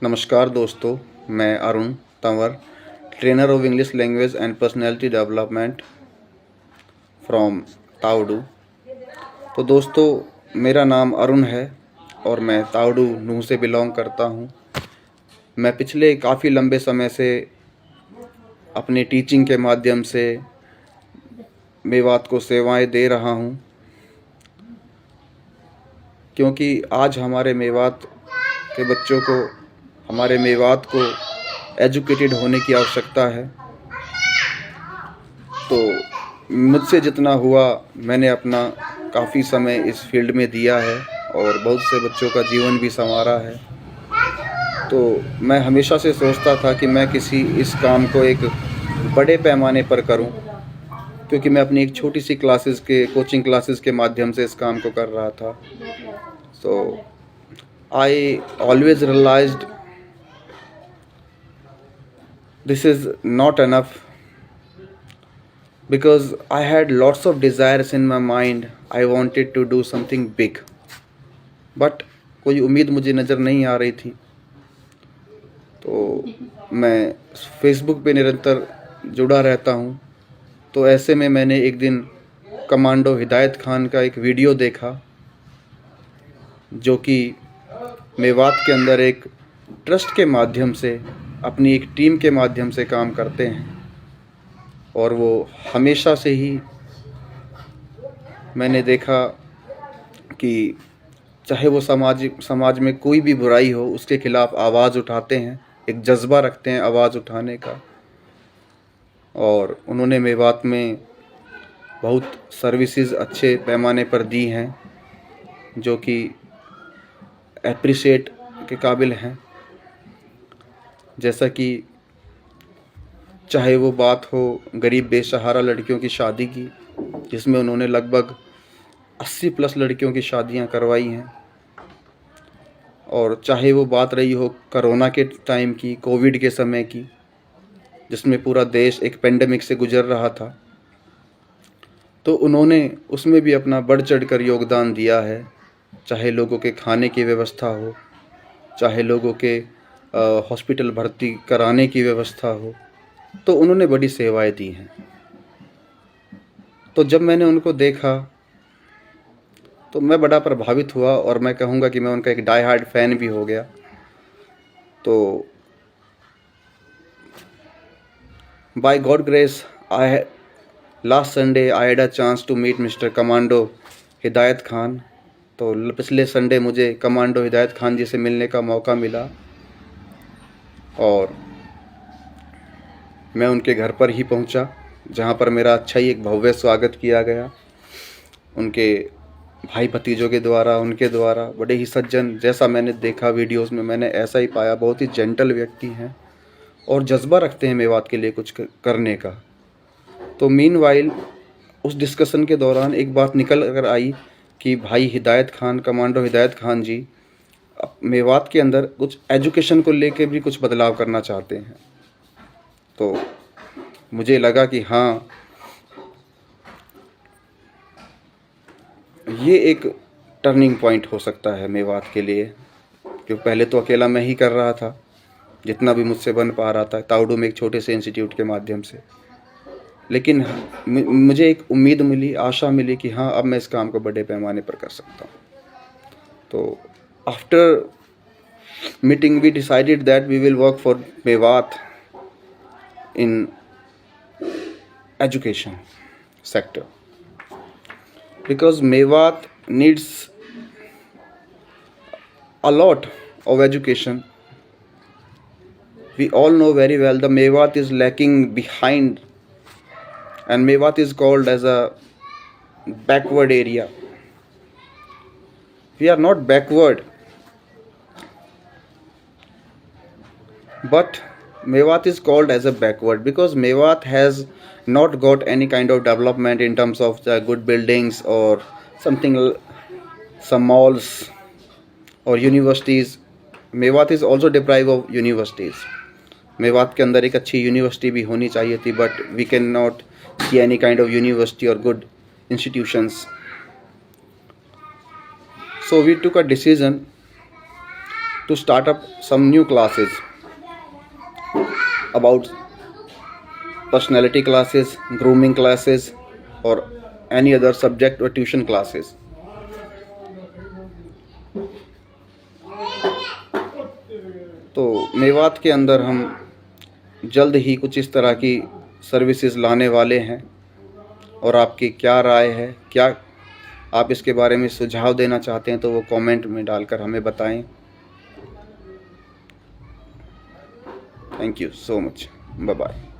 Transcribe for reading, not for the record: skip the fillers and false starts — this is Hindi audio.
नमस्कार दोस्तों, मैं Arun Tanwar, trainer of English language and personality development from Tauru. तो दोस्तों, मेरा नाम अरुण है और मैं तावड़ू नूह से बिलोंग करता हूँ। मैं पिछले काफ़ी लंबे समय से अपने टीचिंग के माध्यम से मेवात को सेवाएं दे रहा हूँ, क्योंकि आज हमारे मेवात के बच्चों को, हमारे मेवात को एजुकेटेड होने की आवश्यकता है। तो मुझसे जितना हुआ मैंने अपना काफ़ी समय इस फील्ड में दिया है और बहुत से बच्चों का जीवन भी संवारा है। तो मैं हमेशा से सोचता था कि मैं किसी इस काम को एक बड़े पैमाने पर करूं, क्योंकि मैं अपनी एक छोटी सी कोचिंग क्लासेस के माध्यम से इस काम को कर रहा था। So I always realised this is not enough, because I had lots of desires in my mind. I wanted to do something big, but कोई उम्मीद मुझे नज़र नहीं आ रही थी। तो मैं फेसबुक पे निरंतर जुड़ा रहता हूँ। तो ऐसे में मैंने एक दिन कमांडो हिदायत खान का एक वीडियो देखा, जो कि मेवात के अंदर एक ट्रस्ट के माध्यम से, अपनी एक टीम के माध्यम से काम करते हैं। और वो हमेशा से ही मैंने देखा कि चाहे वो समाज में कोई भी बुराई हो, उसके खिलाफ़ आवाज़ उठाते हैं, एक जज्बा रखते हैं आवाज़ उठाने का। और उन्होंने मेवात में बहुत सर्विसेज अच्छे पैमाने पर दी हैं, जो कि एप्रिशिएट के काबिल हैं। जैसा कि चाहे वो बात हो गरीब बेसहारा लड़कियों की शादी की, जिसमें उन्होंने लगभग 80 प्लस लड़कियों की शादियां करवाई हैं, और चाहे वो बात रही हो कोरोना के टाइम की, कोविड के समय की, जिसमें पूरा देश एक पेंडेमिक से गुजर रहा था, तो उन्होंने उसमें भी अपना बढ़ चढ़ कर योगदान दिया है। चाहे लोगों के खाने की व्यवस्था हो, चाहे लोगों के हॉस्पिटल भर्ती कराने की व्यवस्था हो, तो उन्होंने बड़ी सेवाएं दी हैं। तो जब मैंने उनको देखा तो मैं बड़ा प्रभावित हुआ, और मैं कहूँगा कि मैं उनका एक डाई हार्ड फैन भी हो गया। तो by God grace, last Sunday I had a chance to meet mister commando Hidayat Khan. तो पिछले संडे मुझे कमांडो हिदायत खान जी से मिलने का मौका मिला, और मैं उनके घर पर ही पहुंचा, जहां पर मेरा अच्छा ही एक भव्य स्वागत किया गया उनके भाई भतीजों के द्वारा, उनके द्वारा। बड़े ही सज्जन, जैसा मैंने देखा वीडियोस में मैंने ऐसा ही पाया। बहुत ही जेंटल व्यक्ति हैं और जज्बा रखते हैं मेवात के लिए कुछ करने का। तो मीनवाइल उस डिस्कशन के दौरान एक बात निकल कर आई कि भाई हिदायत खान, कमांडो हिदायत खान जी मेवात के अंदर कुछ एजुकेशन को लेकर भी कुछ बदलाव करना चाहते हैं। तो मुझे लगा कि हाँ, ये एक टर्निंग पॉइंट हो सकता है मेवात के लिए, क्योंकि पहले तो अकेला मैं ही कर रहा था, जितना भी मुझसे बन पा रहा था तावड़ू में एक छोटे से इंस्टीट्यूट के माध्यम से। लेकिन मुझे एक उम्मीद मिली, आशा मिली कि हाँ, अब मैं इस काम को बड़े पैमाने पर कर सकता हूँ। तो after meeting we decided that we will work for Mewat in education sector, because Mewat needs a lot of education. We all know very well the Mewat is lacking behind, and Mewat is called as a backward area. We are not backward, but Mewat is called as a backward because Mewat has not got any kind of development in terms of the good buildings or something, some malls or universities. Mewat is also deprived of universities. Mewat के अंदर एक अच्छी यूनिवर्सिटी भी होनी चाहिए थी, but we can not see any kind of university और good institutions. So we took a decision to start up some new classes about personality classes, grooming classes, or any other subject or tuition classes. तो मेवात के अंदर हम जल्द ही कुछ इस तरह की सर्विसेज लाने वाले हैं, और आपकी क्या राय है, क्या आप इसके बारे में सुझाव देना चाहते हैं तो वो कमेंट में डालकर हमें बताएं। Thank you so much, bye bye.